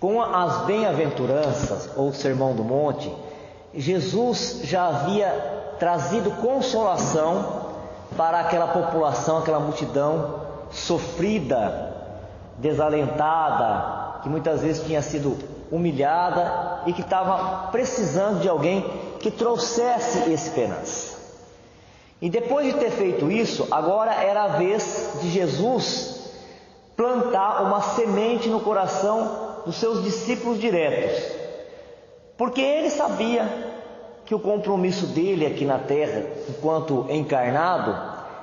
Com as bem-aventuranças, ou Sermão do Monte, Jesus já havia trazido consolação para aquela população, aquela multidão sofrida, desalentada, que muitas vezes tinha sido humilhada e que estava precisando de alguém que trouxesse esperança. E depois de ter feito isso, agora era a vez de Jesus plantar uma semente no coração dos seus discípulos diretos, porque ele sabia que o compromisso dele aqui na terra, enquanto encarnado,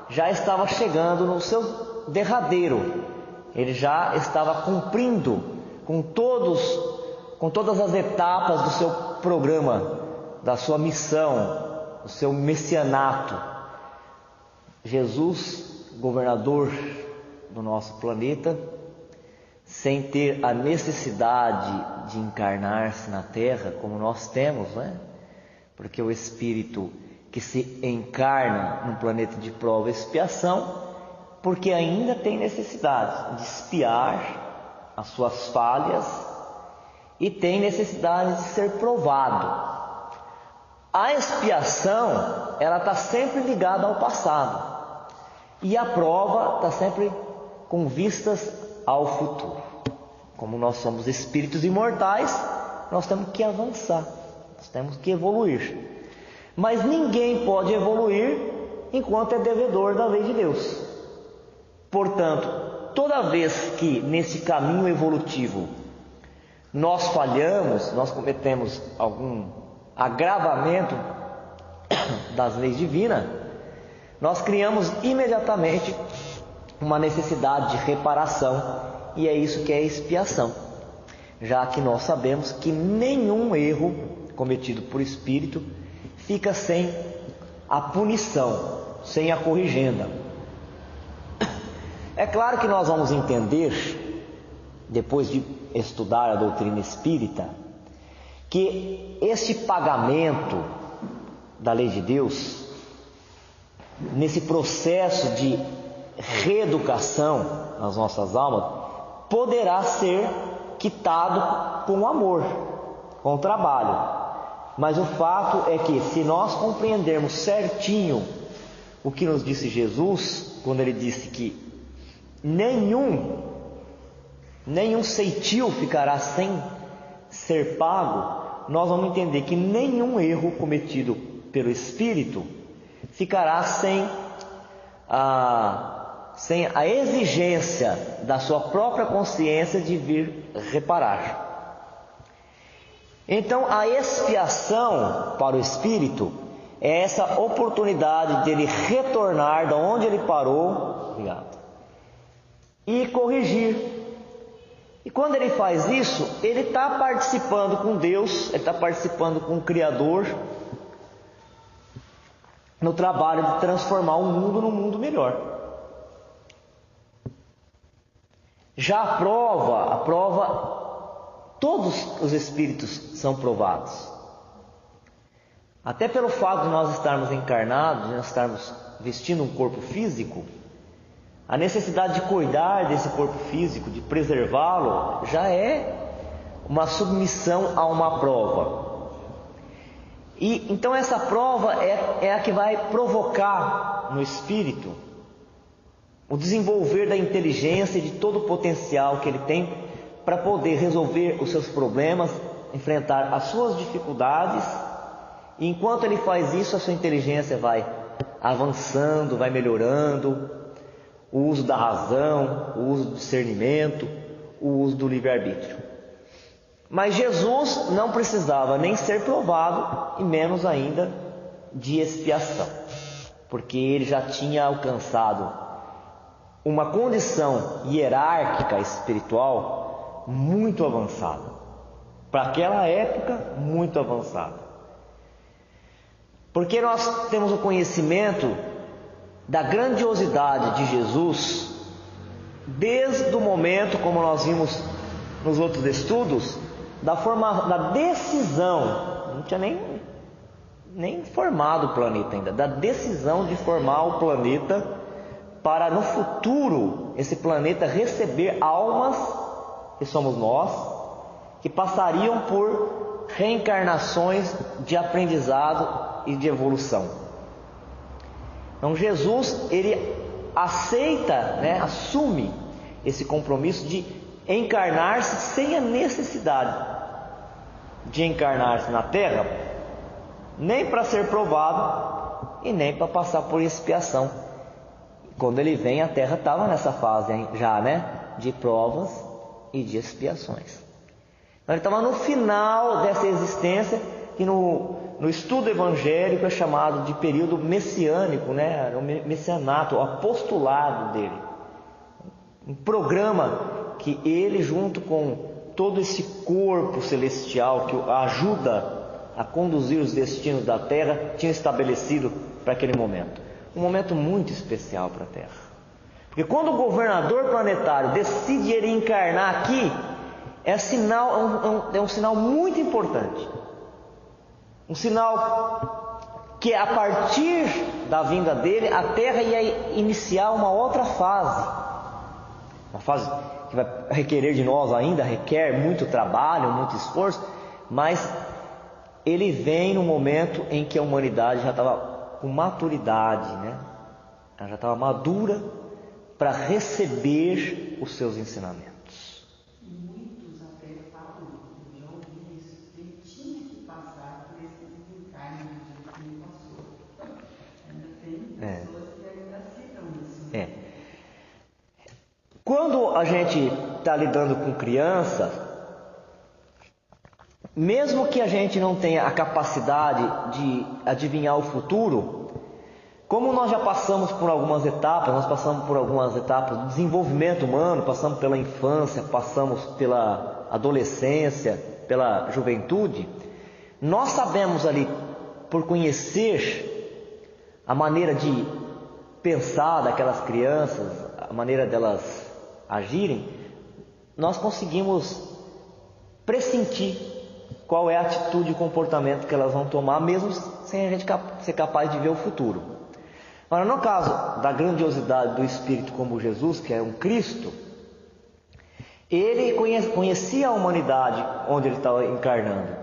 já estava chegando no seu derradeiro. Ele já estava cumprindo com todas as etapas do seu programa, da sua missão, do seu messianato. Jesus, governador do nosso planeta, sem ter a necessidade de encarnar-se na terra, como nós temos, né? Porque o Espírito que se encarna num planeta de prova e expiação, porque ainda tem necessidade de expiar as suas falhas e tem necessidade de ser provado. A expiação, ela está sempre ligada ao passado, e a prova está sempre com vistas ao futuro. Como nós somos espíritos imortais, nós temos que avançar, nós temos que evoluir. Mas ninguém pode evoluir enquanto é devedor da lei de Deus. Portanto, toda vez que nesse caminho evolutivo nós falhamos, nós cometemos algum agravamento das leis divinas, nós criamos imediatamente uma necessidade de reparação, e é isso que é expiação, já que nós sabemos que nenhum erro cometido por espírito fica sem a punição, sem a corrigenda. É claro que nós vamos entender, depois de estudar a doutrina espírita, que este pagamento da lei de Deus, nesse processo de reeducação nas nossas almas, poderá ser quitado com amor, com o trabalho. Mas o fato é que, se nós compreendermos certinho o que nos disse Jesus, quando ele disse que nenhum ceitil ficará sem ser pago, nós vamos entender que nenhum erro cometido pelo Espírito ficará sem a exigência da sua própria consciência de vir reparar. Então, a expiação para o Espírito é essa oportunidade dele retornar de onde ele parou, e corrigir. E quando ele faz isso, ele está participando com Deus, ele está participando com o Criador, no trabalho de transformar o mundo num mundo melhor. Já a prova, todos os espíritos são provados. Até pelo fato de nós estarmos encarnados, de nós estarmos vestindo um corpo físico, a necessidade de cuidar desse corpo físico, de preservá-lo, já é uma submissão a uma prova. E então essa prova é a que vai provocar no espírito o desenvolver da inteligência e de todo o potencial que ele tem para poder resolver os seus problemas, enfrentar as suas dificuldades. E enquanto ele faz isso, a sua inteligência vai avançando, vai melhorando, o uso da razão, o uso do discernimento, o uso do livre-arbítrio. Mas Jesus não precisava nem ser provado, e menos ainda de expiação, porque ele já tinha alcançado uma condição hierárquica espiritual muito avançada, para aquela época muito avançada. Porque nós temos o conhecimento da grandiosidade de Jesus desde o momento, como nós vimos nos outros estudos, da decisão, não tinha nem formado o planeta ainda, da decisão de formar o planeta para no futuro esse planeta receber almas, que somos nós, que passariam por reencarnações de aprendizado e de evolução. Então Jesus, ele aceita, né, assume esse compromisso de encarnar-se sem a necessidade de encarnar-se na Terra, nem para ser provado e nem para passar por expiação. Quando ele vem, a Terra estava nessa fase já, né, de provas e de expiações. Então ele estava no final dessa existência, que no estudo evangélico é chamado de período messiânico, né, o messianato, o apostolado dele. Um programa que ele, junto com todo esse corpo celestial que o ajuda a conduzir os destinos da Terra, tinha estabelecido para aquele momento. Um momento muito especial para a Terra. Porque quando o governador planetário decide ele encarnar aqui, é um sinal muito importante. Um sinal que a partir da vinda dele, a Terra ia iniciar uma outra fase. Uma fase que vai requerer de nós ainda, requer muito trabalho, muito esforço, mas ele vem no momento em que a humanidade já estava com maturidade, né? Ela já estava madura para receber os seus ensinamentos. Muitos até falam, eu já ouvi isso, que ele tinha que passar por esse desencarne que ele passou. Ainda tem pessoas que ainda citam isso. Quando a gente está lidando com crianças, mesmo que a gente não tenha a capacidade de adivinhar o futuro, como nós já passamos por algumas etapas, nós passamos por algumas etapas do desenvolvimento humano, passamos pela infância, passamos pela adolescência, pela juventude, nós sabemos ali, por conhecer a maneira de pensar daquelas crianças, a maneira delas agirem, nós conseguimos pressentir qual é a atitude e comportamento que elas vão tomar, mesmo sem a gente ser capaz de ver o futuro. Agora, no caso da grandiosidade do Espírito como Jesus, que é um Cristo, ele conhecia a humanidade onde ele estava encarnando.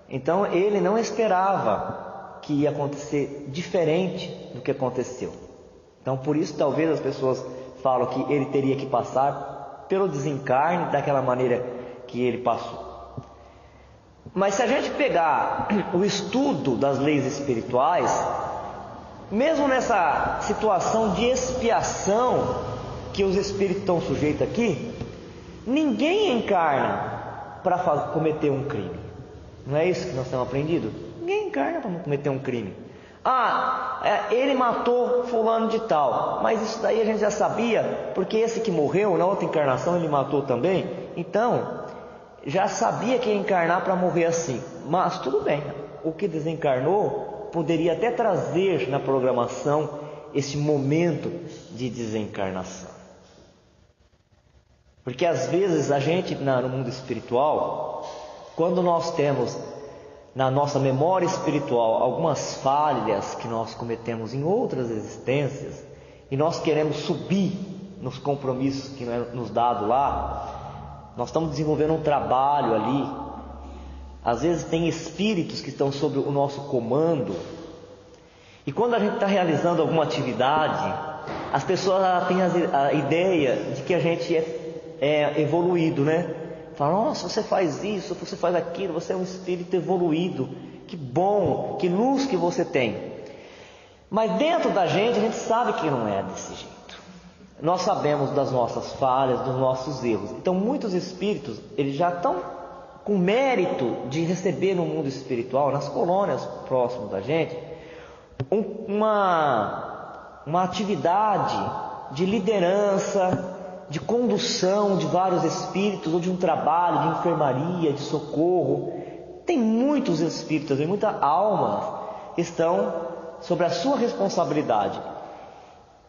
Então ele não esperava que ia acontecer diferente do que aconteceu. Então por isso talvez as pessoas falam que ele teria que passar pelo desencarne daquela maneira que ele passou. Mas se a gente pegar o estudo das leis espirituais, mesmo nessa situação de expiação que os espíritos estão sujeitos aqui, ninguém encarna para cometer um crime. Não é isso que nós temos aprendido? Ninguém encarna para cometer um crime. Ele matou fulano de tal, mas isso daí a gente já sabia, porque esse que morreu na outra encarnação ele matou também, então já sabia que ia encarnar para morrer assim. Mas tudo bem, o que desencarnou poderia até trazer na programação esse momento de desencarnação. Porque às vezes a gente no mundo espiritual, quando nós temos na nossa memória espiritual algumas falhas que nós cometemos em outras existências, e nós queremos subir nos compromissos que nos dado lá, nós estamos desenvolvendo um trabalho ali. Às vezes tem espíritos que estão sob o nosso comando, e quando a gente está realizando alguma atividade, as pessoas têm a ideia de que a gente é evoluído, né? Fala, nossa, você faz isso, você faz aquilo, você é um espírito evoluído, que bom, que luz que você tem. Mas dentro da gente, a gente sabe que não é desse jeito. Nós sabemos das nossas falhas, dos nossos erros. Então muitos espíritos, eles já estão com mérito de receber no mundo espiritual, nas colônias próximas da gente, uma atividade de liderança, de condução de vários espíritos, ou de um trabalho de enfermaria, de socorro. Tem muitos espíritos e muitas almas que estão sobre a sua responsabilidade,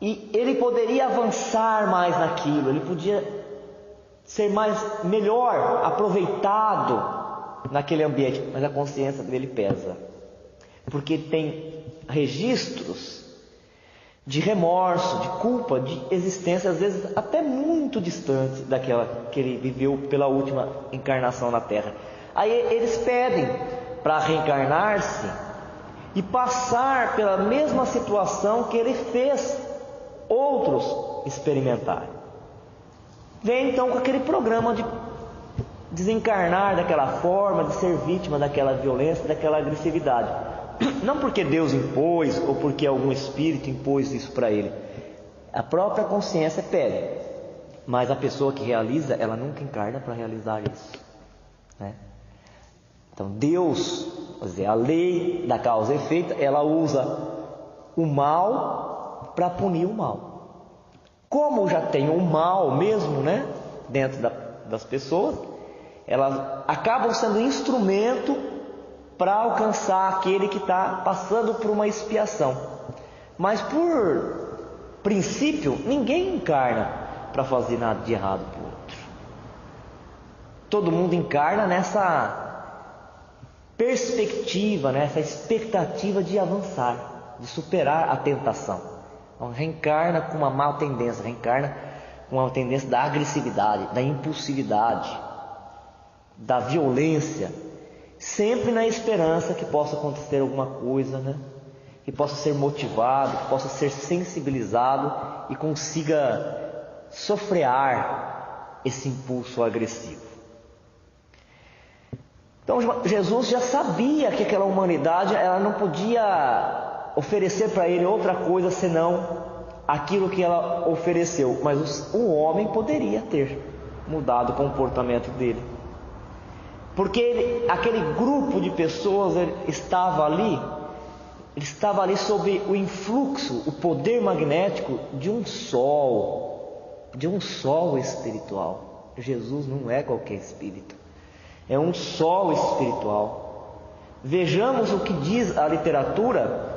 e ele poderia avançar mais naquilo, ele podia ser melhor aproveitado naquele ambiente, mas a consciência dele pesa, porque tem registros de remorso, de culpa, de existência, às vezes até muito distante daquela que ele viveu pela última encarnação na Terra. Aí eles pedem para reencarnar-se e passar pela mesma situação que ele fez outros experimentarem. Vem então com aquele programa de desencarnar daquela forma, de ser vítima daquela violência, daquela agressividade. Não porque Deus impôs ou porque algum espírito impôs isso para ele. A própria consciência pede. Mas a pessoa que realiza, ela nunca encarna para realizar isso, né? Então Deus, quer dizer, a lei da causa e efeito, ela usa o mal para punir o mal. Como já tem o mal mesmo, né, dentro das pessoas, elas acabam sendo instrumento para alcançar aquele que está passando por uma expiação. Mas por princípio, ninguém encarna para fazer nada de errado para o outro. Todo mundo encarna nessa perspectiva, nessa expectativa de avançar, de superar a tentação. Então reencarna com uma má tendência, reencarna com uma tendência da agressividade, da impulsividade, da violência, sempre na esperança que possa acontecer alguma coisa, né? Que possa ser motivado, que possa ser sensibilizado e consiga sofrear esse impulso agressivo. Então Jesus já sabia que aquela humanidade ela não podia oferecer para ele outra coisa senão aquilo que ela ofereceu, mas o homem poderia ter mudado o comportamento dele. Porque aquele grupo de pessoas ele estava ali sob o influxo, o poder magnético de um sol espiritual. Jesus não é qualquer espírito, é um sol espiritual. Vejamos o que diz a literatura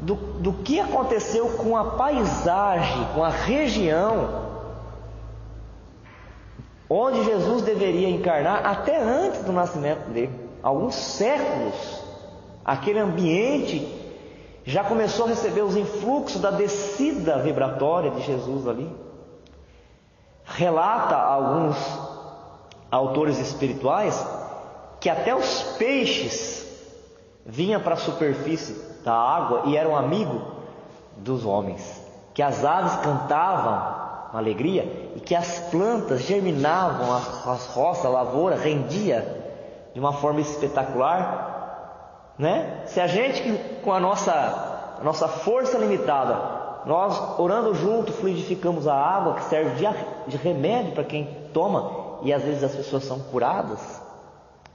do que aconteceu com a paisagem, com a região onde Jesus deveria encarnar até antes do nascimento dele. Alguns séculos, aquele ambiente já começou a receber os influxos da descida vibratória de Jesus ali. Relata alguns autores espirituais que até os peixes vinham para a superfície da água e eram amigos dos homens, que as aves cantavam uma alegria e que as plantas germinavam, as roças, a lavoura rendia de uma forma espetacular, né? Se a gente com a nossa força limitada, nós orando junto fluidificamos a água que serve de remédio para quem toma e às vezes as pessoas são curadas,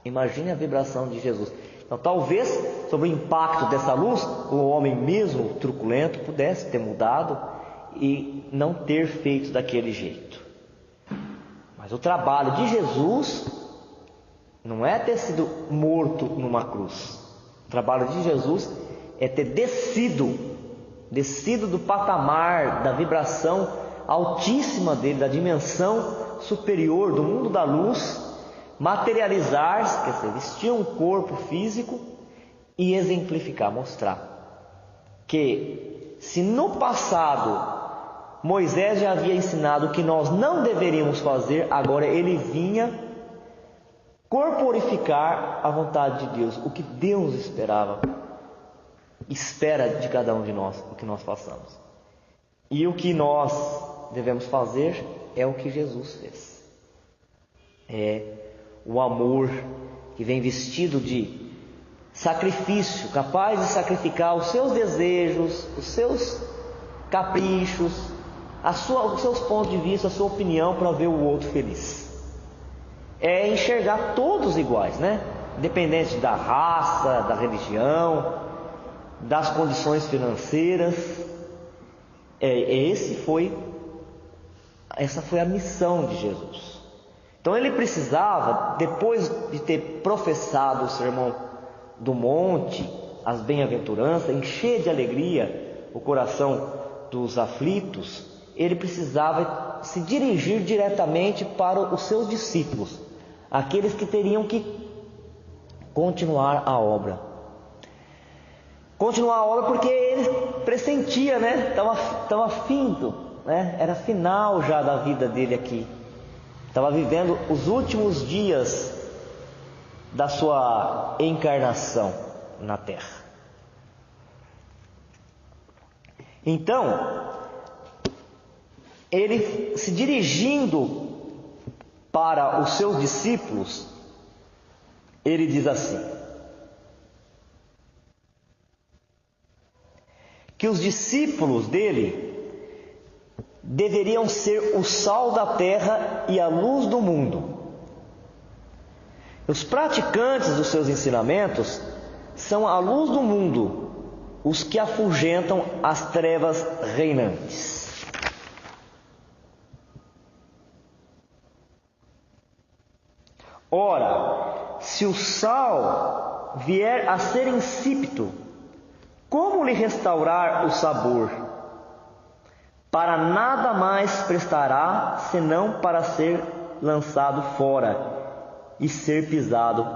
imagine a vibração de Jesus. Então talvez sobre o impacto dessa luz o homem mesmo truculento pudesse ter mudado e não ter feito daquele jeito. Mas o trabalho de Jesus não é ter sido morto numa cruz. O trabalho de Jesus é ter descido do patamar da vibração altíssima dele, da dimensão superior do mundo da luz, materializar-se, quer dizer, vestir um corpo físico e exemplificar, mostrar que se no passado Moisés já havia ensinado o que nós não deveríamos fazer, agora ele vinha corporificar a vontade de Deus, o que Deus espera de cada um de nós, o que nós façamos. E o que nós devemos fazer é o que Jesus fez. É o amor que vem vestido de sacrifício, capaz de sacrificar os seus desejos, os seus caprichos, os seus pontos de vista, a sua opinião para ver o outro feliz. É enxergar todos iguais, né? Independente da raça, da religião, das condições financeiras. Essa foi a missão de Jesus. Então ele precisava, depois de ter professado o sermão do monte, as bem-aventuranças, encher de alegria o coração dos aflitos, ele precisava se dirigir diretamente para os seus discípulos, aqueles que teriam que continuar a obra. continuar a obra porque ele pressentia, né? Estava findo, né? Era final já da vida dele aqui. Estava vivendo os últimos dias da sua encarnação na Terra. Então, ele se dirigindo para os seus discípulos, ele diz assim: que os discípulos dele deveriam ser o sal da terra e a luz do mundo. Os praticantes dos seus ensinamentos são a luz do mundo, os que afugentam as trevas reinantes. Ora, se o sal vier a ser insípido, como lhe restaurar o sabor? Para nada mais prestará, senão para ser lançado fora e ser pisado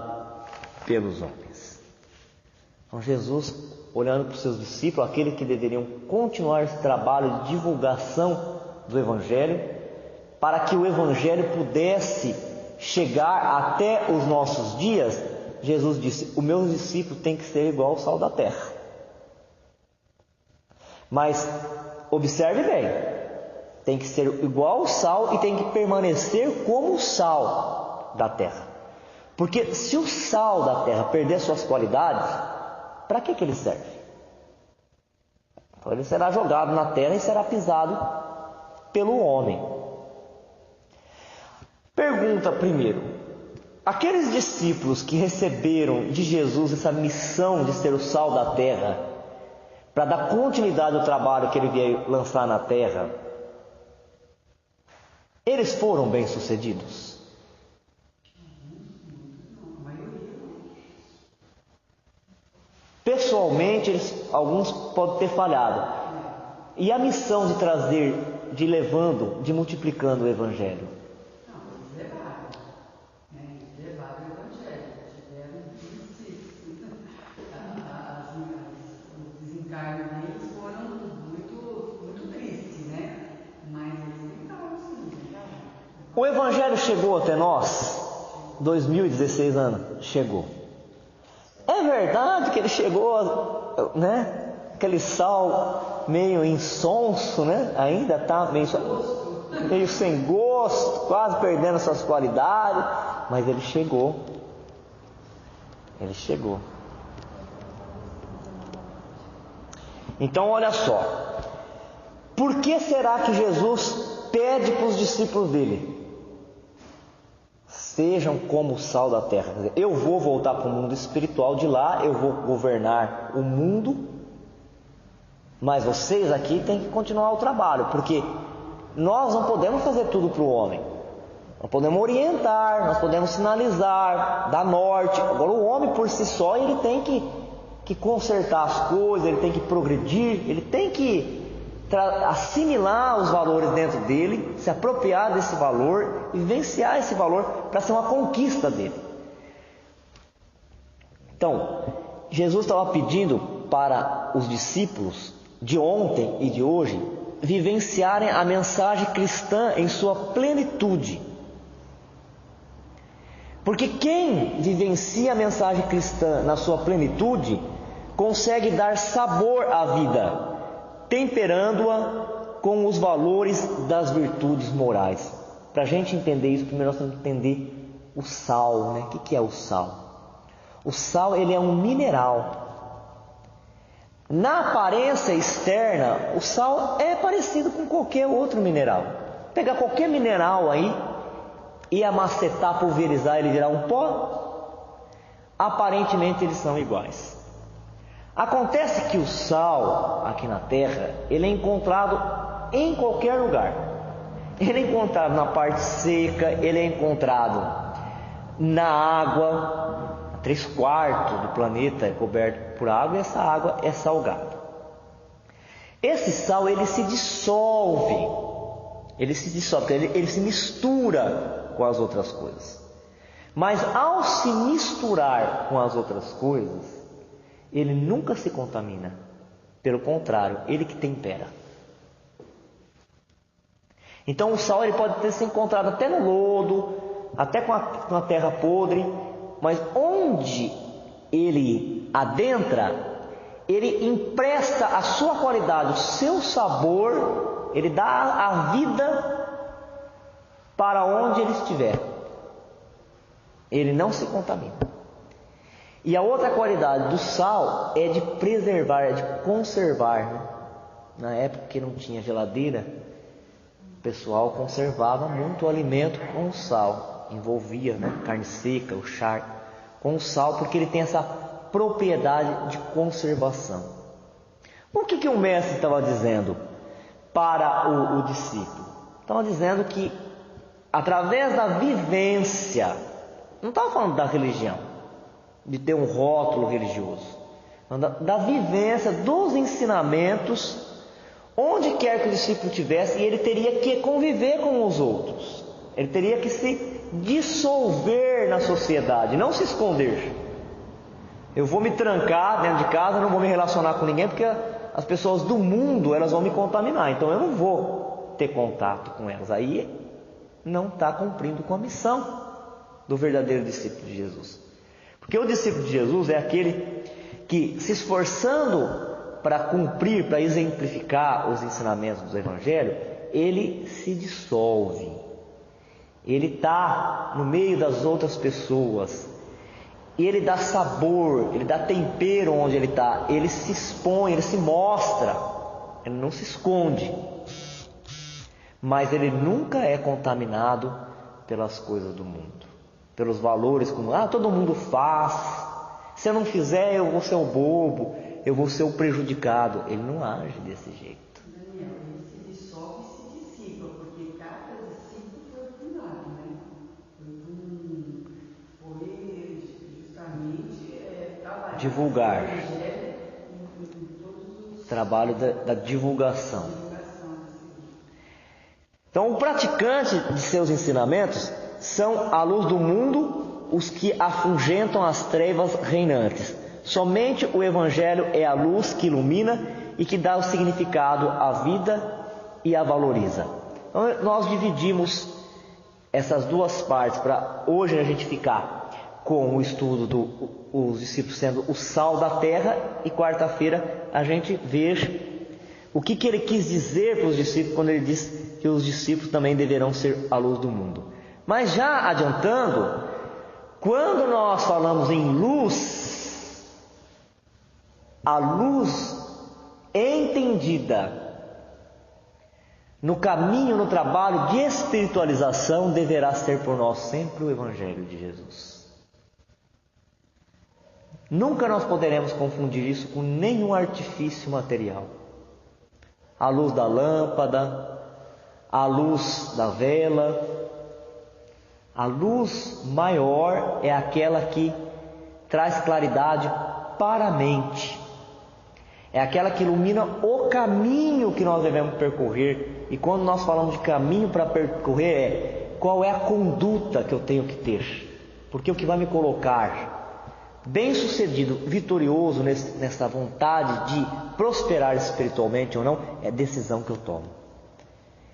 pelos homens. Então Jesus, olhando para os seus discípulos, aqueles que deveriam continuar esse trabalho de divulgação do Evangelho, para que o Evangelho pudesse chegar até os nossos dias, Jesus disse: os meus discípulos têm que ser igual ao sal da terra. Mas observe bem, tem que ser igual ao sal e tem que permanecer como o sal da terra. Porque se o sal da terra perder suas qualidades, para que ele serve? Então ele será jogado na terra e será pisado pelo homem. Pergunta primeiro: aqueles discípulos que receberam de Jesus essa missão de ser o sal da terra, para dar continuidade ao trabalho que ele veio lançar na terra, eles foram bem-sucedidos? Pessoalmente, alguns podem ter falhado. E a missão de trazer, de levando, de multiplicando o Evangelho? O Evangelho chegou até nós, 2016 anos, chegou. É verdade que ele chegou, né? Aquele sal meio insonso, né? Ainda está meio sem gosto, quase perdendo suas qualidades, mas ele chegou. Ele chegou. Então olha só, por que será que Jesus pede para os discípulos dele: sejam como o sal da terra? Quer dizer, eu vou voltar para o mundo espiritual, de lá eu vou governar o mundo, mas vocês aqui têm que continuar o trabalho, porque nós não podemos fazer tudo para o homem. Nós podemos orientar, nós podemos sinalizar, dar norte. Agora o homem por si só, ele tem que consertar as coisas, ele tem que progredir, ele tem que assimilar os valores dentro dele, se apropriar desse valor, vivenciar esse valor para ser uma conquista dele. Então, Jesus estava pedindo para os discípulos de ontem e de hoje vivenciarem a mensagem cristã em sua plenitude. Porque quem vivencia a mensagem cristã na sua plenitude consegue dar sabor à vida, temperando-a com os valores das virtudes morais. Para a gente entender isso, primeiro nós temos que entender o sal, né? O que é o sal? O sal, ele é um mineral. Na aparência externa, o sal é parecido com qualquer outro mineral. Pegar qualquer mineral aí e amacetar, pulverizar, ele virar um pó, aparentemente eles são iguais. Acontece que o sal aqui na terra, ele é encontrado em qualquer lugar. Ele é encontrado na parte seca, ele é encontrado na água. 3/4 do planeta é coberto por água e essa água é salgada. Esse sal, ele se dissolve. Ele se mistura com as outras coisas. Mas ao se misturar com as outras coisas, ele nunca se contamina. Pelo contrário, ele que tempera. Então o sal ele pode ter se encontrado até no lodo, até com a terra podre, mas onde ele adentra, ele empresta a sua qualidade, o seu sabor, ele dá a vida para onde ele estiver. Ele não se contamina. E a outra qualidade do sal é de preservar, é de conservar. Na época que não tinha geladeira, o pessoal conservava muito o alimento com o sal. Envolvia, carne seca, o charque, com o sal, porque ele tem essa propriedade de conservação. O que o mestre estava dizendo para o discípulo? Estava dizendo que através da vivência, não estava falando da religião, de ter um rótulo religioso, da vivência, dos ensinamentos, onde quer que o discípulo estivesse, ele teria que conviver com os outros, ele teria que se dissolver na sociedade, não se esconder. Eu vou me trancar dentro de casa, não vou me relacionar com ninguém, porque as pessoas do mundo elas vão me contaminar, então eu não vou ter contato com elas. Aí não está cumprindo com a missão do verdadeiro discípulo de Jesus. Porque o discípulo de Jesus é aquele que, se esforçando para cumprir, para exemplificar os ensinamentos do Evangelho, ele se dissolve. Ele está no meio das outras pessoas. Ele dá sabor, ele dá tempero onde ele está. Ele se expõe, ele se mostra. Ele não se esconde. Mas ele nunca é contaminado pelas coisas do mundo. Pelos valores como, todo mundo faz. Se eu não fizer, eu vou ser o bobo. Eu vou ser o prejudicado. Ele não age desse jeito. Daniel, ele se dissolve e se dissipa, porque cada discípulo foi fundado, né? Foi justamente trabalhar. Divulgar. Trabalho da divulgação. Então, o praticante de seus ensinamentos são a luz do mundo, os que afugentam as trevas reinantes. Somente o Evangelho é a luz que ilumina e que dá o significado à vida e a valoriza. Então, nós dividimos essas duas partes para hoje a gente ficar com o estudo dos discípulos sendo o sal da terra, e quarta-feira a gente veja o que ele quis dizer para os discípulos quando ele disse que os discípulos também deverão ser a luz do mundo. Mas já adiantando, quando nós falamos em luz, a luz entendida no caminho, no trabalho de espiritualização, deverá ser por nós sempre o Evangelho de Jesus. Nunca nós poderemos confundir isso com nenhum artifício material. A luz da lâmpada, a luz da vela. A luz maior é aquela que traz claridade para a mente. É aquela que ilumina o caminho que nós devemos percorrer. E quando nós falamos de caminho para percorrer, qual é a conduta que eu tenho que ter? Porque o que vai me colocar bem-sucedido, vitorioso nessa vontade de prosperar espiritualmente ou não, é a decisão que eu tomo.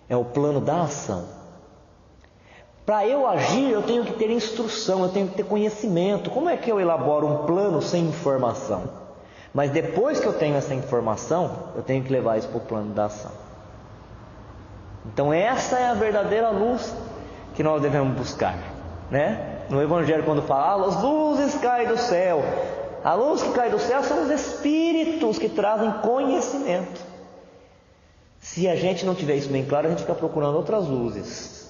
É o plano da ação. Para eu agir, eu tenho que ter instrução, eu tenho que ter conhecimento. Como é que eu elaboro um plano sem informação? Mas depois que eu tenho essa informação, eu tenho que levar isso para o plano da ação. Então essa é a verdadeira luz que nós devemos buscar, né? No Evangelho, quando fala, as luzes caem do céu, a luz que cai do céu são os Espíritos que trazem conhecimento. Se a gente não tiver isso bem claro, a gente fica procurando outras luzes.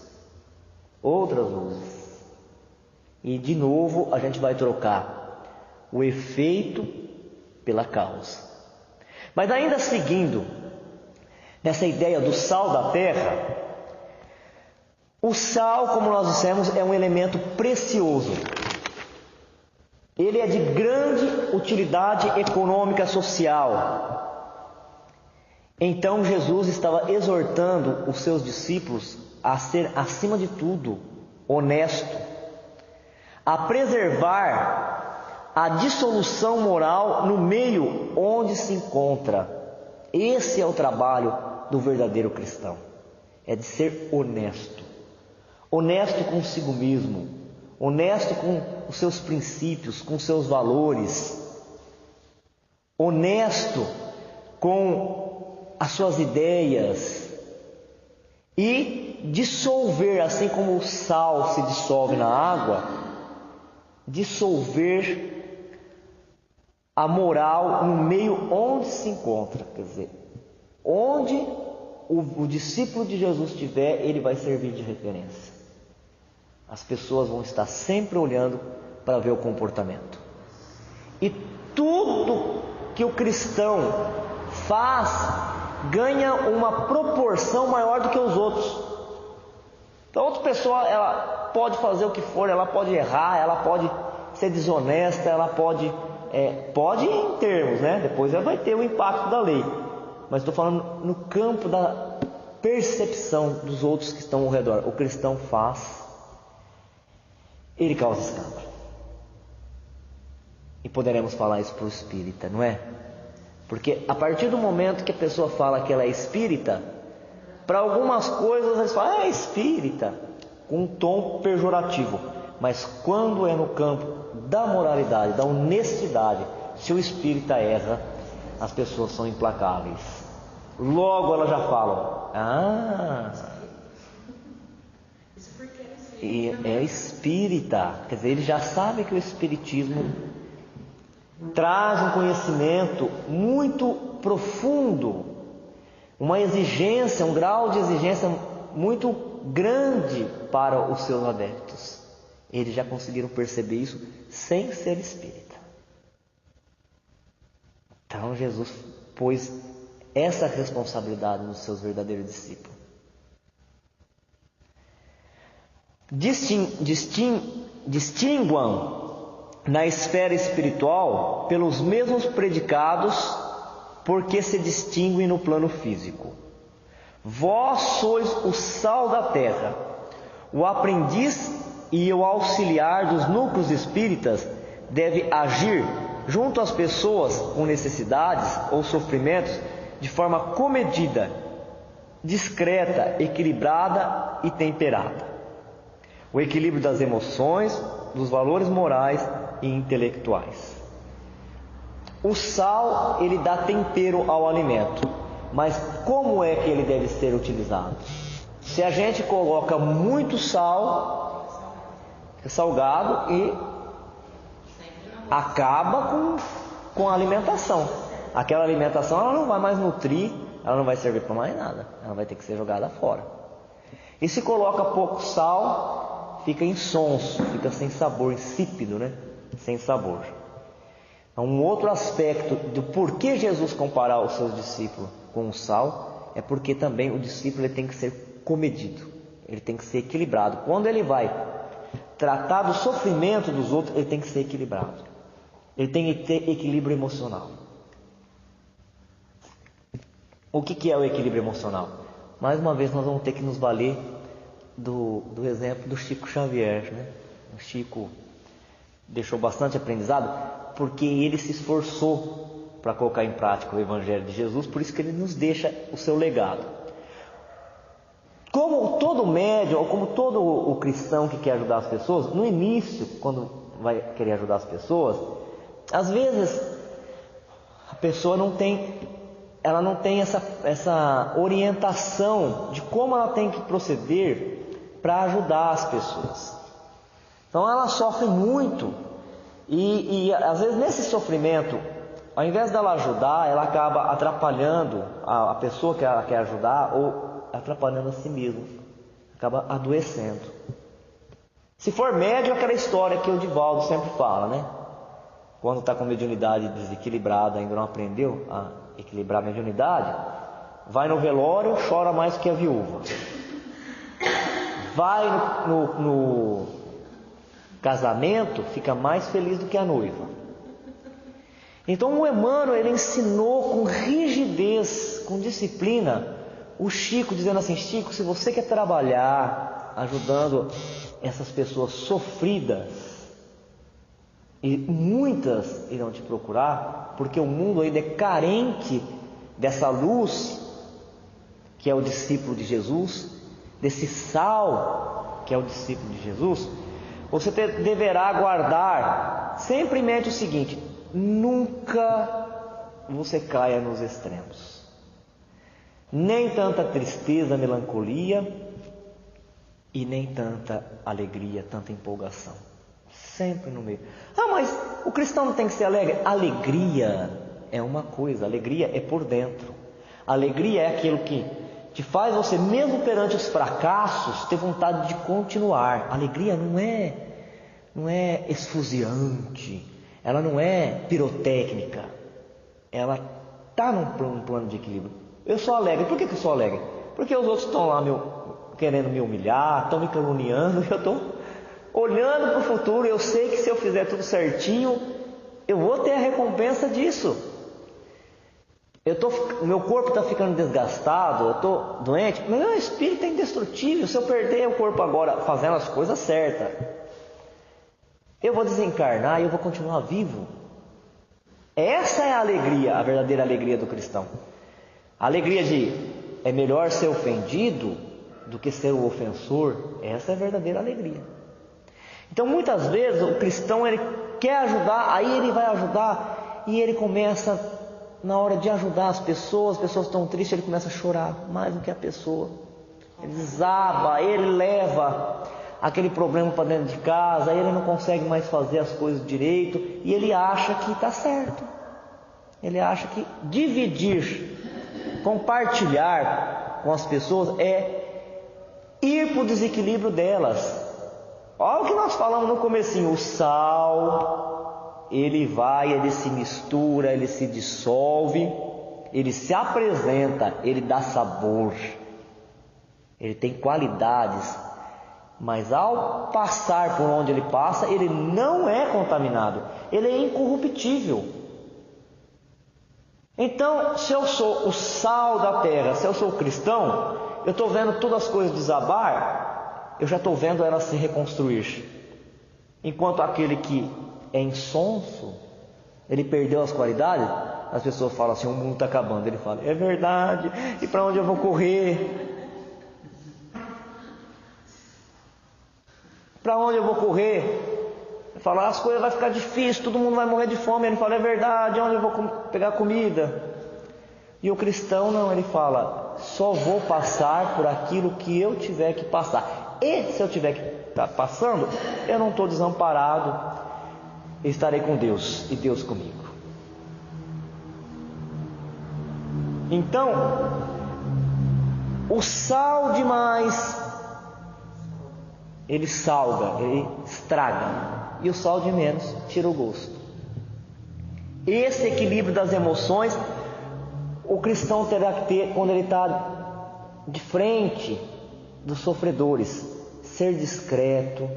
E de novo a gente vai trocar o efeito pela causa. Mas ainda seguindo nessa ideia do sal da terra, o sal, como nós dissemos, é um elemento precioso. Ele é de grande utilidade econômica social. Então Jesus estava exortando os seus discípulos a ser, acima de tudo, honesto, a preservar a dissolução moral no meio onde se encontra. Esse é o trabalho do verdadeiro cristão, é de ser honesto. Honesto consigo mesmo, honesto com os seus princípios, com os seus valores, honesto com as suas ideias e dissolver, assim como o sal se dissolve na água, dissolver a moral no meio onde se encontra. Quer dizer, onde o discípulo de Jesus estiver, ele vai servir de referência. As pessoas vão estar sempre olhando para ver o comportamento. E tudo que o cristão faz ganha uma proporção maior do que os outros. Então, outra pessoa, ela pode fazer o que for, ela pode errar, ela pode ser desonesta, ela pode em termos, né? Depois ela vai ter o impacto da lei. Mas estou falando no campo da percepção dos outros que estão ao redor. O cristão faz, ele causa escândalo. E poderemos falar isso para o espírita, não é? Porque a partir do momento que a pessoa fala que ela é espírita, para algumas coisas eles falam, é espírita, com um tom pejorativo. Mas quando é no campo da moralidade, da honestidade, se o espírita erra, as pessoas são implacáveis. Logo elas já falam, e é espírita. Quer dizer, ele já sabe que o espiritismo traz um conhecimento muito profundo, uma exigência, um grau de exigência muito grande para os seus adeptos. Eles já conseguiram perceber isso sem ser espírita. Então Jesus pôs essa responsabilidade nos seus verdadeiros discípulos. Distinguam na esfera espiritual pelos mesmos predicados, porque se distinguem no plano físico. Vós sois o sal da terra. O aprendiz e o auxiliar dos núcleos espíritas deve agir junto às pessoas com necessidades ou sofrimentos de forma comedida, discreta, equilibrada e temperada. O equilíbrio das emoções, dos valores morais e intelectuais. O sal, ele dá tempero ao alimento, mas como é que ele deve ser utilizado? Se a gente coloca muito sal, é salgado e acaba com a alimentação. Aquela alimentação ela não vai mais nutrir, ela não vai servir para mais nada, ela vai ter que ser jogada fora. E se coloca pouco sal, fica insonso, fica sem sabor, insípido, né? Sem sabor. Um outro aspecto do porquê Jesus comparar os seus discípulos com o sal é porque também o discípulo ele tem que ser comedido, ele tem que ser equilibrado. Quando ele vai tratar do sofrimento dos outros, ele tem que ser equilibrado, ele tem que ter equilíbrio emocional. O que é o equilíbrio emocional? Mais uma vez nós vamos ter que nos valer do exemplo do Chico Xavier, né? O Chico deixou bastante aprendizado porque ele se esforçou para colocar em prática o Evangelho de Jesus, por isso que ele nos deixa o seu legado. Como todo médium, ou como todo o cristão que quer ajudar as pessoas, no início, quando vai querer ajudar as pessoas, às vezes a pessoa não tem essa orientação de como ela tem que proceder para ajudar as pessoas. Então ela sofre muito e às vezes nesse sofrimento, ao invés dela ajudar, ela acaba atrapalhando a pessoa que ela quer ajudar ou atrapalhando a si mesma, acaba adoecendo. Se for médium, aquela história que o Divaldo sempre fala, né? Quando está com mediunidade desequilibrada, ainda não aprendeu a equilibrar a mediunidade, vai no velório, chora mais que a viúva. Vai no casamento, fica mais feliz do que a noiva. Então o Emmanuel, ele ensinou com rigidez, com disciplina, o Chico, dizendo assim: Chico, se você quer trabalhar ajudando essas pessoas sofridas, E muitas irão te procurar, porque o mundo ainda é carente dessa luz, que é o discípulo de Jesus, desse sal, que é o discípulo de Jesus. Você deverá guardar sempre em mente o seguinte: nunca você caia nos extremos. Nem tanta tristeza, melancolia, e nem tanta alegria, tanta empolgação. Sempre no meio. Mas o cristão não tem que ser alegre? Alegria é uma coisa, alegria é por dentro. Alegria é aquilo que te faz você, mesmo perante os fracassos, ter vontade de continuar. Alegria não é esfuziante, ela não é pirotécnica, ela está num plano de equilíbrio. Eu sou alegre. Por que eu sou alegre? Porque os outros estão lá querendo me humilhar, estão me caluniando, e eu estou olhando para o futuro. Eu sei que se eu fizer tudo certinho, eu vou ter a recompensa disso. Meu corpo está ficando desgastado, eu estou doente, mas meu espírito é indestrutível. Se eu perder o corpo agora fazendo as coisas certas, eu vou desencarnar e eu vou continuar vivo. Essa é a alegria, a verdadeira alegria do cristão. A alegria é melhor ser ofendido do que ser o ofensor. Essa é a verdadeira alegria. Então muitas vezes o cristão, ele quer ajudar, aí ele vai ajudar e ele começa, na hora de ajudar as pessoas estão tristes, ele começa a chorar mais do que a pessoa. Ele desaba, ele leva aquele problema para dentro de casa, ele não consegue mais fazer as coisas direito e ele acha que está certo. Ele acha que dividir, compartilhar com as pessoas é ir para o desequilíbrio delas. Olha o que nós falamos no comecinho: o sal, ele se mistura, ele se dissolve, ele se apresenta, ele dá sabor, ele tem qualidades, mas ao passar por onde ele passa, ele não é contaminado, ele é incorruptível. Então, se eu sou o sal da terra, se eu sou cristão, eu estou vendo todas as coisas desabar, eu já estou vendo elas se reconstruir. Enquanto aquele que é insonso, ele perdeu as qualidades, as pessoas falam assim: o mundo está acabando. Ele fala: é verdade, e para onde eu vou correr? Para onde eu vou correr? Ele fala: as coisas vão ficar difíceis, todo mundo vai morrer de fome. Ele fala: é verdade, onde eu vou pegar comida? E o cristão não, ele fala: só vou passar por aquilo que eu tiver que passar. E se eu tiver que estar passando, eu não estou desamparado, estarei com Deus e Deus comigo. Então, o sal demais, ele salga, ele estraga, e o sal de menos tira o gosto. Esse equilíbrio das emoções o cristão terá que ter quando ele está de frente dos sofredores. Ser discreto.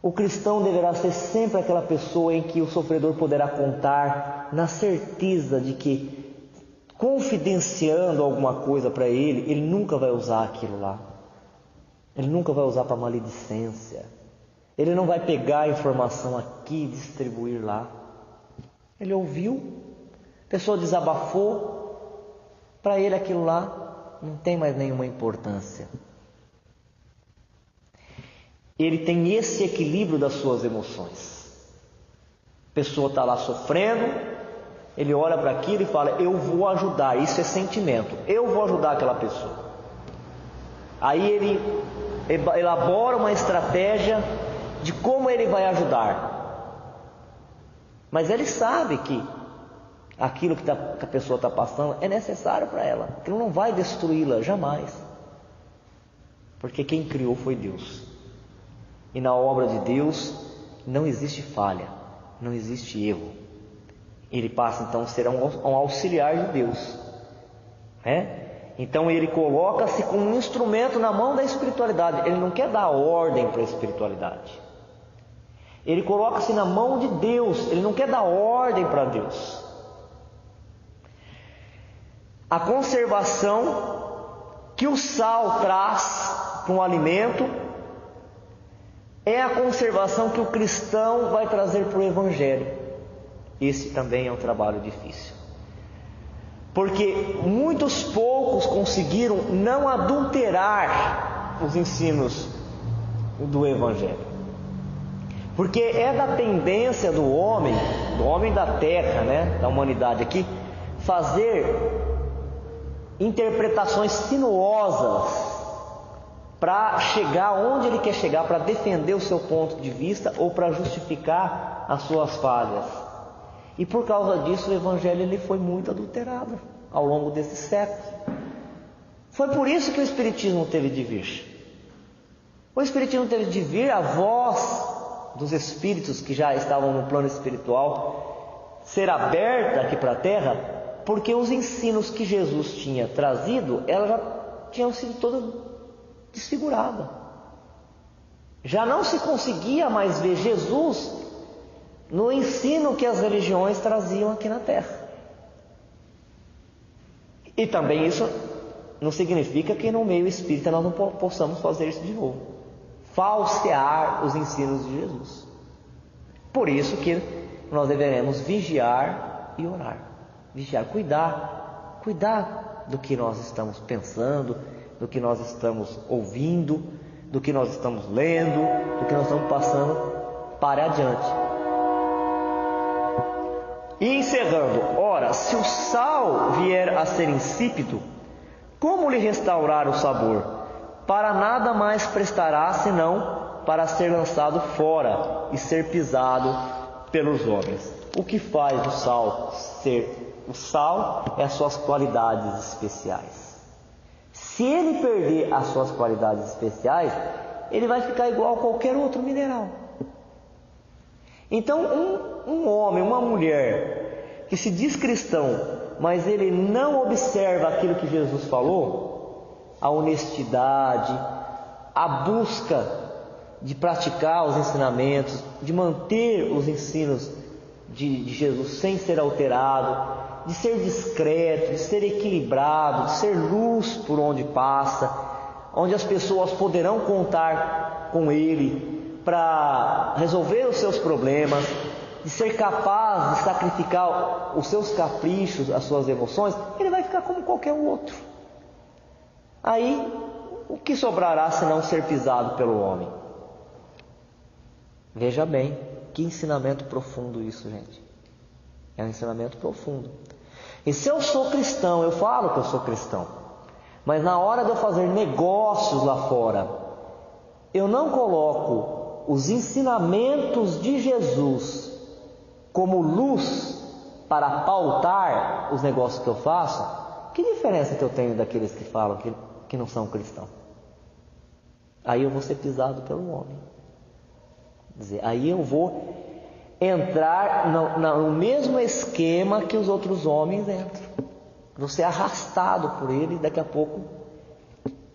O cristão deverá ser sempre aquela pessoa em que o sofredor poderá contar, na certeza de que, confidenciando alguma coisa para ele, ele nunca vai usar aquilo lá. Ele nunca vai usar para maledicência. Ele não vai pegar a informação aqui e distribuir lá. Ele ouviu, a pessoa desabafou, para ele aquilo lá não tem mais nenhuma importância. Ele tem esse equilíbrio das suas emoções. A pessoa está lá sofrendo, ele olha para aquilo e fala: eu vou ajudar. Isso é sentimento, eu vou ajudar aquela pessoa. Aí ele elabora uma estratégia de como ele vai ajudar, mas ele sabe que aquilo que a pessoa está passando é necessário para ela, aquilo não vai destruí-la jamais, porque quem criou foi Deus, e na obra de Deus não existe falha, não existe erro. Ele passa então a ser um auxiliar de Deus, Então ele coloca-se como um instrumento na mão da espiritualidade. Ele não quer dar ordem para a espiritualidade, ele coloca-se na mão de Deus, ele não quer dar ordem para Deus. A conservação, que, que o sal traz para um alimento é a conservação que o cristão vai trazer para o Evangelho. Esse também é um trabalho difícil, porque muitos poucos conseguiram não adulterar os ensinos do Evangelho, porque é da tendência do homem da terra, né, da humanidade aqui, fazer interpretações sinuosas para chegar onde ele quer chegar, para defender o seu ponto de vista ou para justificar as suas falhas. E por causa disso o Evangelho ele foi muito adulterado ao longo desses séculos. Foi por isso que o Espiritismo teve de vir. O Espiritismo teve de vir, a voz dos Espíritos que já estavam no plano espiritual ser aberta aqui para a Terra, porque os ensinos que Jesus tinha trazido, elas já tinham sido todas desfiguradas. Já não se conseguia mais ver Jesus no ensino que as religiões traziam aqui na Terra. E também isso não significa que no meio espírita nós não possamos fazer isso de novo, falsear os ensinos de Jesus. Por isso que nós deveremos vigiar e orar. Vigiar, cuidar do que nós estamos pensando, do que nós estamos ouvindo, do que nós estamos lendo, do que nós estamos passando para adiante. E encerrando, ora, se o sal vier a ser insípido, como lhe restaurar o sabor? Para nada mais prestará, senão para ser lançado fora e ser pisado pelos homens. O que faz o sal ser o sal é as suas qualidades especiais. Se ele perder as suas qualidades especiais, ele vai ficar igual a qualquer outro mineral. Então, um homem, uma mulher que se diz cristão, mas ele não observa aquilo que Jesus falou, a honestidade, a busca de praticar os ensinamentos, de manter os ensinos de Jesus sem ser alterado, de ser discreto, de ser equilibrado, de ser luz por onde passa, onde as pessoas poderão contar com ele para resolver os seus problemas, de ser capaz de sacrificar os seus caprichos, as suas emoções, ele vai ficar como qualquer outro. Aí, o que sobrará se não ser pisado pelo homem? Veja bem, que ensinamento profundo isso, gente. É um ensinamento profundo. E se eu sou cristão, eu falo que eu sou cristão, mas na hora de eu fazer negócios lá fora, eu não coloco os ensinamentos de Jesus como luz para pautar os negócios que eu faço, que diferença que eu tenho daqueles que falam que não são cristãos? Aí eu vou ser pisado pelo homem. Quer dizer, aí eu vou entrar no mesmo esquema que os outros homens entram. Vou ser arrastado por ele e daqui a pouco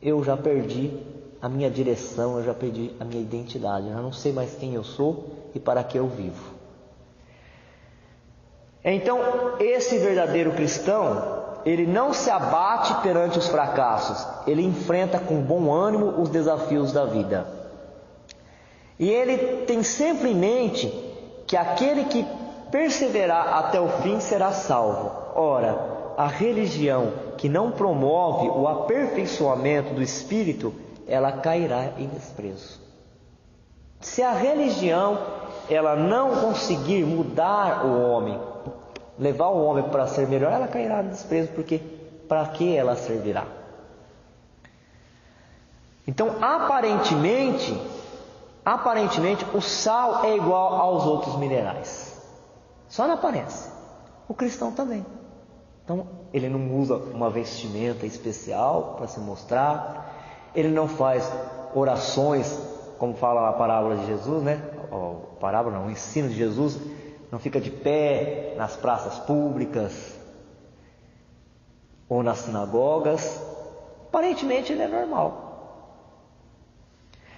eu já perdi a minha direção, eu já perdi a minha identidade. Eu já não sei mais quem eu sou e para que eu vivo. Então, esse verdadeiro cristão, ele não se abate perante os fracassos, ele enfrenta com bom ânimo os desafios da vida. E ele tem sempre em mente que aquele que perseverar até o fim será salvo. Ora, a religião que não promove o aperfeiçoamento do espírito, ela cairá em desprezo. Se a religião ela não conseguir mudar o homem, levar o homem para ser melhor, ela cairá em desprezo, porque para que ela servirá? Então, aparentemente, o sal é igual aos outros minerais, só na aparência. O cristão também. Então, ele não usa uma vestimenta especial para se mostrar, ele não faz orações, como fala a parábola de Jesus, né? O ensino de Jesus, não fica de pé nas praças públicas ou nas sinagogas. Aparentemente ele é normal.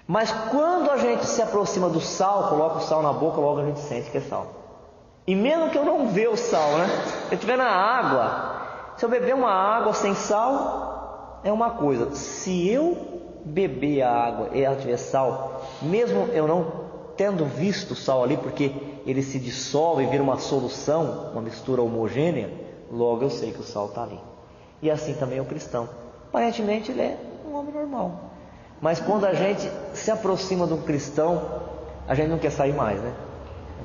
Mas quando a gente se aproxima do sal, coloca o sal na boca, logo a gente sente que é sal. E mesmo que eu não veja o sal, né? Se eu estiver na água, se eu beber uma água sem sal, é uma coisa. Se eu beber a água e ela tiver sal, mesmo eu não tendo visto o sal ali, porque ele se dissolve e vira uma solução, uma mistura homogênea, logo eu sei que o sal está ali. E assim também é o cristão. Aparentemente ele é um homem normal, mas quando a gente se aproxima de um cristão, a gente não quer sair mais, né?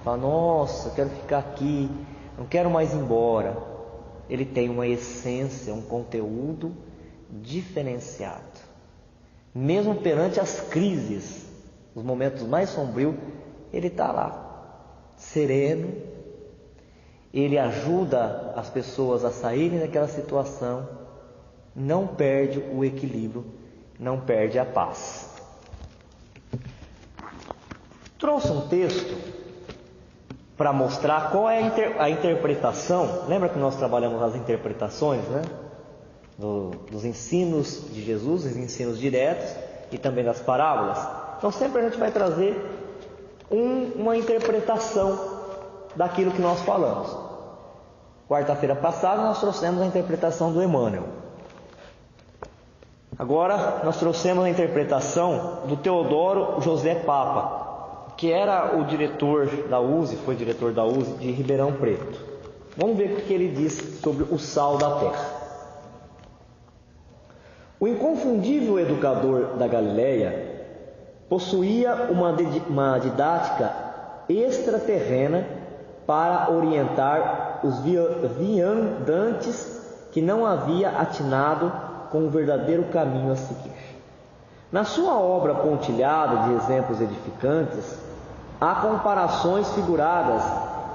Fala, nossa, eu quero ficar aqui, não quero mais ir embora. Ele tem uma essência, um conteúdo diferenciado. Mesmo perante as crises, os momentos mais sombrios, ele está lá, sereno. Ele ajuda as pessoas a saírem daquela situação, não perde o equilíbrio, não perde a paz. Trouxe um texto para mostrar qual é a interpretação. Lembra que nós trabalhamos as interpretações, né? Dos ensinos de Jesus, os ensinos diretos e também das parábolas. Então sempre a gente vai trazer uma interpretação daquilo que nós falamos. Quarta-feira passada nós trouxemos a interpretação do Emmanuel. Agora nós trouxemos a interpretação do Teodoro José Papa, que era o diretor da USE, foi diretor da USE de Ribeirão Preto. Vamos ver o que ele diz sobre o sal da terra. O inconfundível educador da Galileia possuía uma didática extraterrena para orientar os viandantes que não havia atinado com o verdadeiro caminho a seguir. Na sua obra pontilhada de exemplos edificantes, há comparações figuradas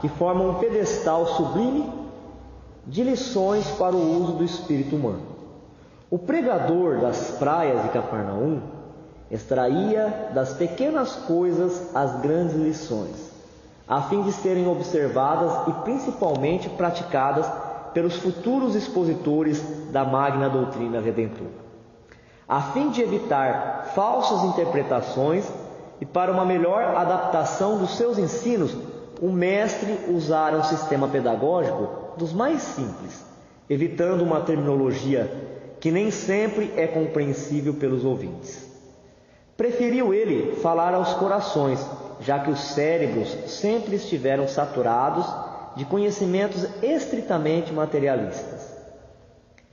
que formam um pedestal sublime de lições para o uso do espírito humano. O pregador das praias de Cafarnaum extraía das pequenas coisas as grandes lições, a fim de serem observadas e principalmente praticadas pelos futuros expositores da magna doutrina redentora. A fim de evitar falsas interpretações e para uma melhor adaptação dos seus ensinos, o mestre usara um sistema pedagógico dos mais simples, evitando uma terminologia que nem sempre é compreensível pelos ouvintes. Preferiu ele falar aos corações, já que os cérebros sempre estiveram saturados de conhecimentos estritamente materialistas.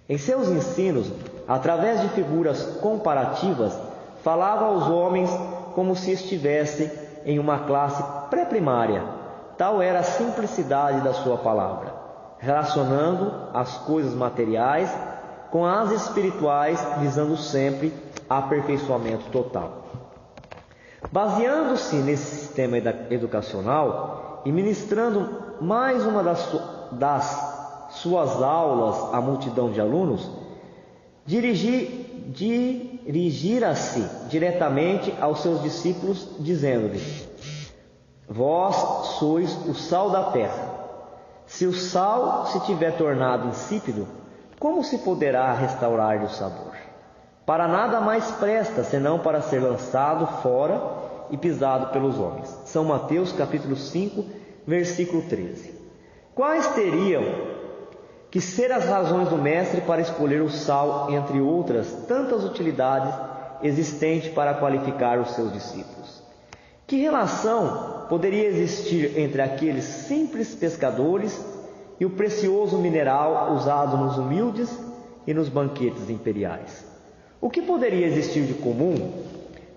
Em seus ensinos, através de figuras comparativas, falava aos homens como se estivessem em uma classe pré-primária. Tal era a simplicidade da sua palavra, relacionando as coisas materiais com as espirituais, visando sempre aperfeiçoamento total. Baseando-se nesse sistema educacional e ministrando mais uma das suas aulas à multidão de alunos, dirigirá-se diretamente aos seus discípulos, dizendo-lhes: vós sois o sal da terra. Se o sal se tiver tornado insípido, como se poderá restaurar-lhe o sabor? Para nada mais presta, senão para ser lançado fora e pisado pelos homens. São Mateus capítulo 5, versículo 13. Quais teriam que ser as razões do mestre para escolher o sal, entre outras tantas utilidades existentes para qualificar os seus discípulos? Que relação poderia existir entre aqueles simples pescadores e o precioso mineral usado nos humildes e nos banquetes imperiais? O que poderia existir de comum,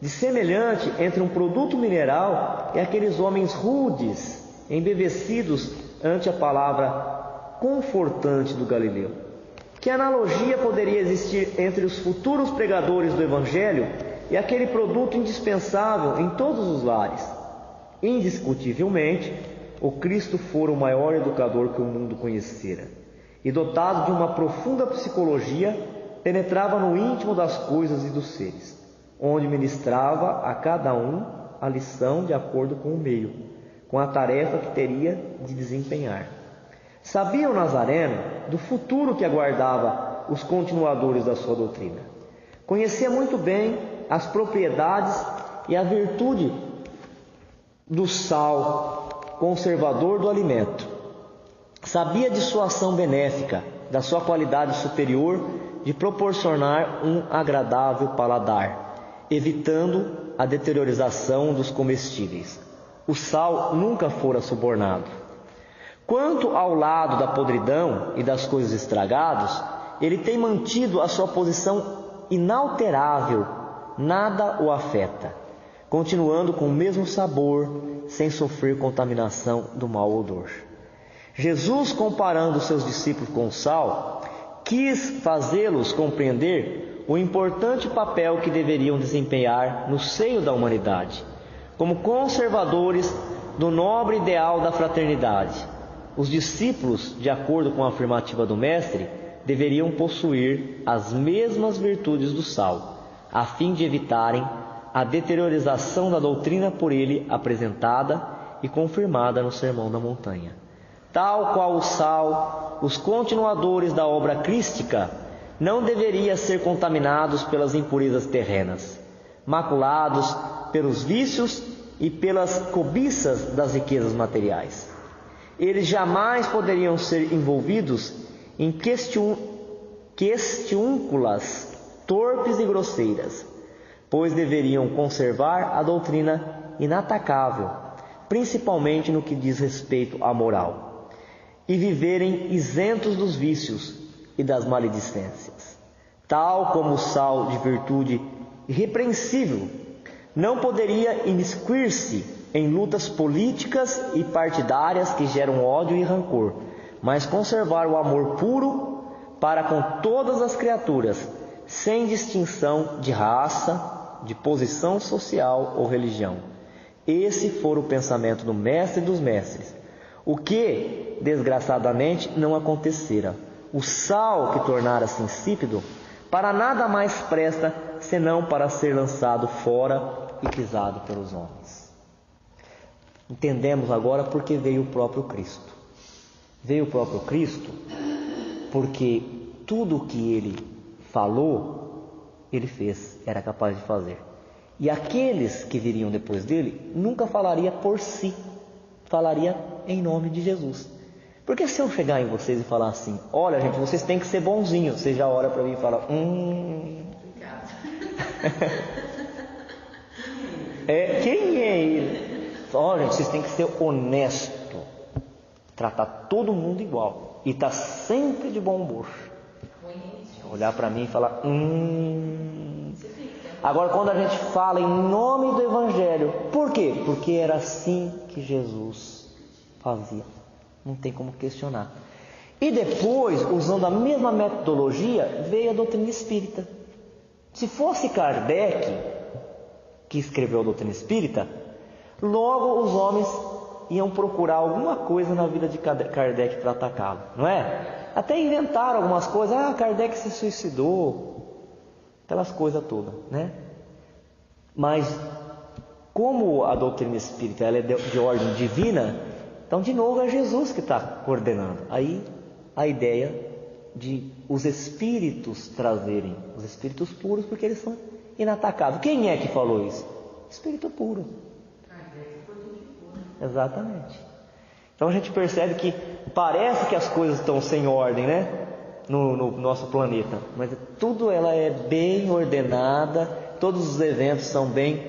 de semelhante entre um produto mineral e aqueles homens rudes, embevecidos ante a palavra confortante do Galileu? Que analogia poderia existir entre os futuros pregadores do Evangelho e aquele produto indispensável em todos os lares? Indiscutivelmente, o Cristo fora o maior educador que o mundo conhecera, e dotado de uma profunda psicologia, penetrava no íntimo das coisas e dos seres, onde ministrava a cada um a lição de acordo com o meio, com a tarefa que teria de desempenhar. Sabia o Nazareno do futuro que aguardava os continuadores da sua doutrina. Conhecia muito bem as propriedades e a virtude do sal, conservador do alimento. Sabia de sua ação benéfica, da sua qualidade superior de proporcionar um agradável paladar evitando a deteriorização dos comestíveis. O sal nunca fora subornado. Quanto ao lado da podridão e das coisas estragadas, ele tem mantido a sua posição inalterável, nada o afeta, continuando com o mesmo sabor, sem sofrer contaminação do mau odor. Jesus, comparando seus discípulos com o sal, quis fazê-los compreender o importante papel que deveriam desempenhar no seio da humanidade, como conservadores do nobre ideal da fraternidade. Os discípulos, de acordo com a afirmativa do Mestre, deveriam possuir as mesmas virtudes do sal, a fim de evitarem a deteriorização da doutrina por ele apresentada e confirmada no Sermão da Montanha. Tal qual o sal, os continuadores da obra crística não deveriam ser contaminados pelas impurezas terrenas, maculados pelos vícios e pelas cobiças das riquezas materiais. Eles jamais poderiam ser envolvidos em questiúnculas torpes e grosseiras, pois deveriam conservar a doutrina inatacável, principalmente no que diz respeito à moral, e viverem isentos dos vícios e das maledicências. Tal como o sal de virtude irrepreensível não poderia imiscuir-se em lutas políticas e partidárias que geram ódio e rancor, mas conservar o amor puro para com todas as criaturas, sem distinção de raça, de posição social ou religião. Esse foi o pensamento do Mestre dos Mestres, o que, desgraçadamente, não acontecera. O sal que tornara-se insípido, para nada mais presta, senão para ser lançado fora e pisado pelos homens. Entendemos agora por que veio o próprio Cristo. Veio o próprio Cristo porque tudo o que ele falou, ele fez, era capaz de fazer. E aqueles que viriam depois dele, nunca falaria por si, falaria em nome de Jesus. Porque se eu chegar em vocês e falar assim, olha gente, vocês têm que ser bonzinhos, você já olha para mim e fala, quem é ele? Olha, gente, vocês têm que ser honesto, tratar todo mundo igual e estar sempre de bom humor. Olhar para mim e falar, Agora, quando a gente fala em nome do Evangelho, por quê? Porque era assim que Jesus fazia. Não tem como questionar. E depois, usando a mesma metodologia, veio a doutrina espírita. Se fosse Kardec que escreveu a doutrina espírita, logo os homens iam procurar alguma coisa na vida de Kardec para atacá-lo, não é? Até inventaram algumas coisas, Kardec se suicidou, aquelas coisas todas, né? Mas como a doutrina espírita ela é de ordem divina, então de novo é Jesus que está coordenando. Aí a ideia de os espíritos trazerem, os espíritos puros, porque eles são inatacáveis. Quem é que falou isso? Espírito puro. Exatamente. Então a gente percebe que parece que as coisas estão sem ordem, né? No nosso planeta, mas tudo ela é bem ordenada, todos os eventos são bem